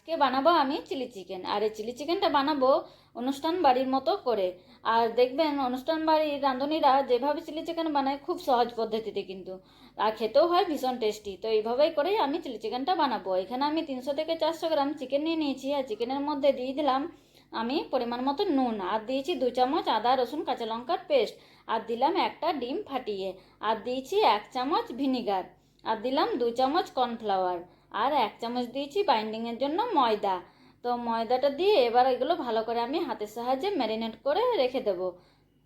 বানাবো আমি chilli chicken. আর এই চিলি চিকেনটা বানাবো অনুষ্ঠান বাড়ির মতো করে। আর দেখবেন অনুষ্ঠান বাড়ির রাঁধুনিরা যেভাবে চিলি চিকেন বানায় খুব সহজ পদ্ধতিতে কিন্তু, আর খেতেও হয় ভীষণ টেস্টি। তো এইভাবেই করেই আমি চিলি চিকেনটা বানাবো। এখানে আমি 300 থেকে 400 গ্রাম চিকেন নিয়ে নিয়েছি। আর চিকেনের মধ্যে দিয়ে দিলাম আমি পরিমাণ মতো নুন, আর দিয়েছি 2 চামচ আদা রসুন কাঁচা লঙ্কার পেস্ট, আর দিলাম একটা ডিম ফাটিয়ে, আর দিয়েছি 1 চামচ ভিনিগার, আর দিলাম 2 চামচ কর্নফ্লাওয়ার, আর 1 চামচ দিয়েছি বাইন্ডিংয়ের জন্য ময়দা। তো ময়দাটা দিয়ে এবার এগুলো ভালো করে আমি হাতের সাহায্যে ম্যারিনেট করে রেখে দেবো।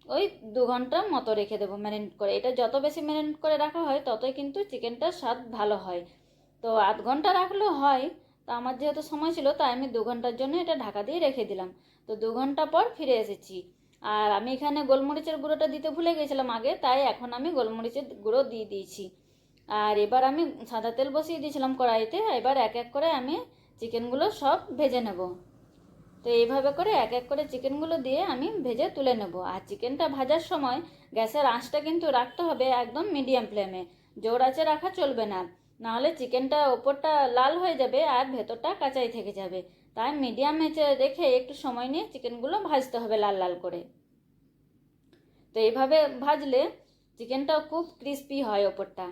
ওই 2 ঘন্টার মতো রেখে দেবো ম্যারিনেট করে। এটা যত বেশি ম্যারিনেট করে রাখা হয় ততই কিন্তু চিকেনটার স্বাদ ভালো হয়। তো আধ ঘন্টা রাখলেও হয়। তো আমার যেহেতু সময় ছিল তাই আমি 2 ঘন্টার জন্য এটা ঢাকা দিয়ে রেখে দিলাম। তো 2 ঘন্টা পর ফিরে এসেছি। আর আমি এখানে গোলমরিচের গুঁড়োটা দিতে ভুলে গেছিলাম আগে, তাই এখন আমি গোলমরিচের গুঁড়ো দিয়ে দিয়েছি। আর এবার আমি সাদা তেল বসিয়ে দিয়েছিলাম কড়াইতে। এবার এক এক করে আমি চিকেনগুলো সব ভেজে নেব। তো এইভাবে করে এক এক করে চিকেনগুলো দিয়ে আমি ভেজে তুলে নেব। আর চিকেনটা ভাজার সময় গ্যাসের আঁচটা কিন্তু রাখতে হবে একদম মিডিয়াম ফ্লেমে, জোর আঁচে রাখা চলবে না, নাহলে চিকেনটা ওপরটা লাল হয়ে যাবে আর ভেতরটা কাঁচাই থেকে যাবে। তাই মিডিয়াম আঁচে রেখে একটু সময় নিয়ে চিকেনগুলো ভাজতে হবে লাল লাল করে। তো এইভাবে ভাজলে চিকেনটা খুব ক্রিস্পি হয় ওপরটা।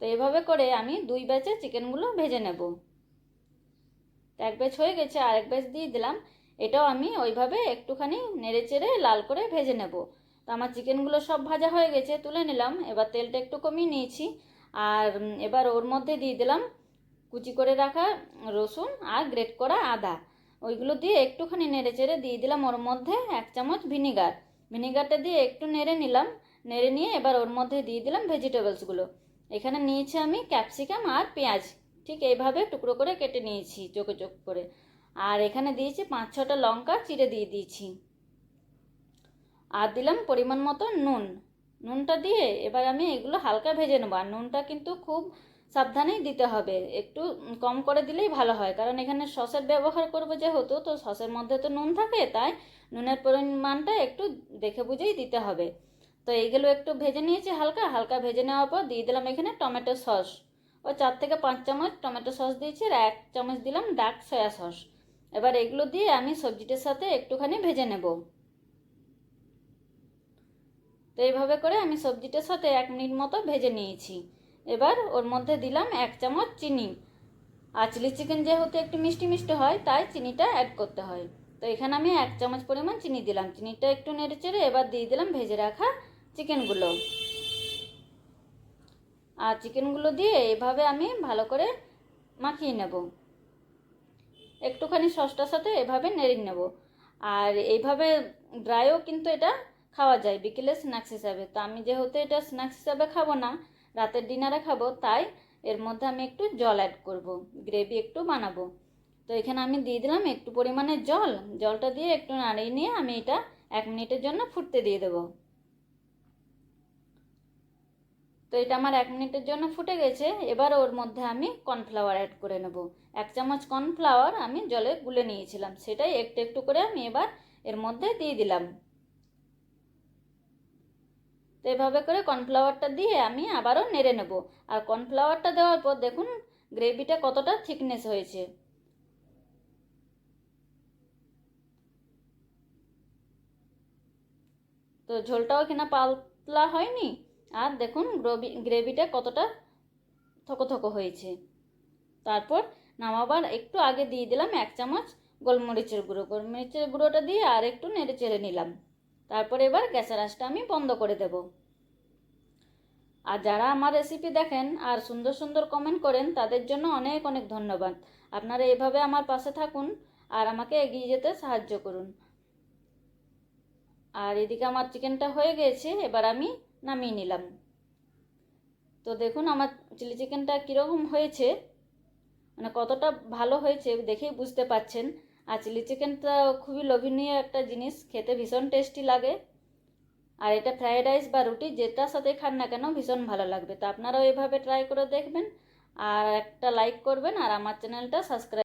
তো এইভাবে করে আমি 2 ব্যাচে চিকেনগুলো ভেজে নেব। এক ব্যাচ হয়ে গেছে, আরেক ব্যাচ দিয়ে দিলাম। এটাও আমি ওইভাবে একটুখানি নেড়ে চেড়ে লাল করে ভেজে নেব। তো আমার চিকেনগুলো সব ভাজা হয়ে গেছে, তুলে নিলাম। এবার তেলটা একটু কমিয়ে নিয়েছি। আর এবার ওর মধ্যে দিয়ে দিলাম কুচি করে রাখা রসুন আর গ্রেট করা আদা। ওইগুলো দিয়ে একটুখানি নেড়ে চেড়ে দিয়ে দিলাম ওর মধ্যে 1 চামচ ভিনিগার। ভিনিগারটা দিয়ে একটু নেড়ে নিলাম। নেড়ে নিয়ে এবার ওর মধ্যে দিয়ে দিলাম ভেজিটেবলসগুলো। এখানে নিয়েছি আমি ক্যাপসিকাম আর পেঁয়াজ, ঠিক এইভাবে টুকরো করে কেটে নিয়েছি চোখে চোখ করে। আর এখানে দিয়েছি 5-6টা লঙ্কা চিড়ে দিয়ে দিয়েছি। আর দিলাম পরিমাণ মতো নুন। নুনটা দিয়ে এবার আমি এগুলো হালকা ভেজে নেবো। আর নুনটা কিন্তু খুব সাবধানেই দিতে হবে, একটু কম করে দিলেই ভালো হয়, কারণ এখানে সসের ব্যবহার করবো যেহেতু, তো সসের মধ্যে তো নুন থাকে, তাই নুনের পরিমাণটা একটু দেখে বুঝেই দিতে হবে। তো এইগুলো একটু ভেজে নিয়েছি হালকা হালকা। ভেজে নেওয়ার পর দিয়ে দিলাম এখানে টমেটো সস। ওই 4 থেকে 5 চামচ টমেটো সস দিয়েছি, আর 1 চামচ দিলাম ডার্ক সয়া সস। এবার এগুলো দিয়ে আমি সবজিটার সাথে একটুখানি ভেজে নেব। তো এইভাবে করে আমি সবজিটার সাথে 1 মিনিট মতো ভেজে নিয়েছি। এবার ওর মধ্যে দিলাম 1 চামচ চিনি। আর চিলি চিকেন যেহেতু একটু মিষ্টি মিষ্টি হয়, তাই চিনিটা অ্যাড করতে হয়। তো এখানে আমি 1 চামচ পরিমাণ চিনি দিলাম। চিনিটা একটু নেড়ে চেড়ে এবার দিয়ে দিলাম ভেজে রাখা চিকেনগুলো। আর চিকেনগুলো দিয়ে এভাবে আমি ভালো করে মাখিয়ে নেব। একটুখানি সসটার সাথে এভাবে নেড়ে নেব। আর এইভাবে ড্রাইও কিন্তু এটা খাওয়া যায় বিকেলে স্ন্যাক্স হিসাবে। তো আমি যেহেতু এটা স্ন্যাক্স হিসাবে খাবো না, রাতের ডিনারে খাবো, তাই এর মধ্যে আমি একটু জল অ্যাড করব, গ্রেভি একটু বানাবো। তো এখানে আমি দিয়ে দিলাম একটু পরিমাণে জল। জলটা দিয়ে একটু নাড়িয়ে নিয়ে আমি এটা 1 মিনিটের জন্য ফুটতে দিয়ে দেবো। তো এটা আমার 1 মিনিটের জন্য ফুটে গেছে। এবার ওর মধ্যে আমি কর্নফ্লাওয়ার অ্যাড করে নেব। 1 চামচ কর্নফ্লাওয়ার আমি জলে গুলে নিয়েছিলাম, সেটাই একটু একটু করে আমি এবার এর মধ্যে দিয়ে দিলাম। তো এভাবে করে কর্নফ্লাওয়ারটা দিয়ে আমি আবারও নেড়ে নেব। আর কর্নফ্লাওয়ারটা দেওয়ার পর দেখুন গ্রেভিটা কতটা থিকনেস হয়েছে। তো ঝোলটাও এখানে পাতলা হয়নি। আর দেখুন গ্রেভিটা কতটা থকো থকো হয়েছে। তারপর নামাবার একটু আগে দিয়ে দিলাম 1 চামচ গোলমরিচের গুঁড়ো। গোলমরিচের গুঁড়োটা দিয়ে আর একটু নেড়ে চেড়ে নিলাম। তারপর এবার গ্যাসের আঁচটা আমি বন্ধ করে দেব। আর যারা আমার রেসিপি দেখেন আর সুন্দর সুন্দর কমেন্ট করেন, তাদের জন্য অনেক অনেক ধন্যবাদ। আপনারা এভাবে আমার পাশে থাকুন আর আমাকে এগিয়ে যেতে সাহায্য করুন। আর এদিকে আমার চিকেনটা হয়ে গেছে, এবার আমি নামিয়ে নিলাম। তো দেখুন আমার চিলি চিকেনটা কীরকম হয়েছে, মানে কতটা ভালো হয়েছে দেখেই বুঝতে পাচ্ছেন। আর চিলি চিকেনটা খুবই লোভনীয় একটা জিনিস, খেতে ভীষণ টেস্টি লাগে। আর এটা ফ্রাইড রাইস বা রুটি যেটার সাথে খান না কেন ভীষণ ভালো লাগবে। তো আপনারাও এভাবে ট্রাই করে দেখবেন, আর একটা লাইক করবেন, আর আমার চ্যানেলটা সাবস্ক্রাইব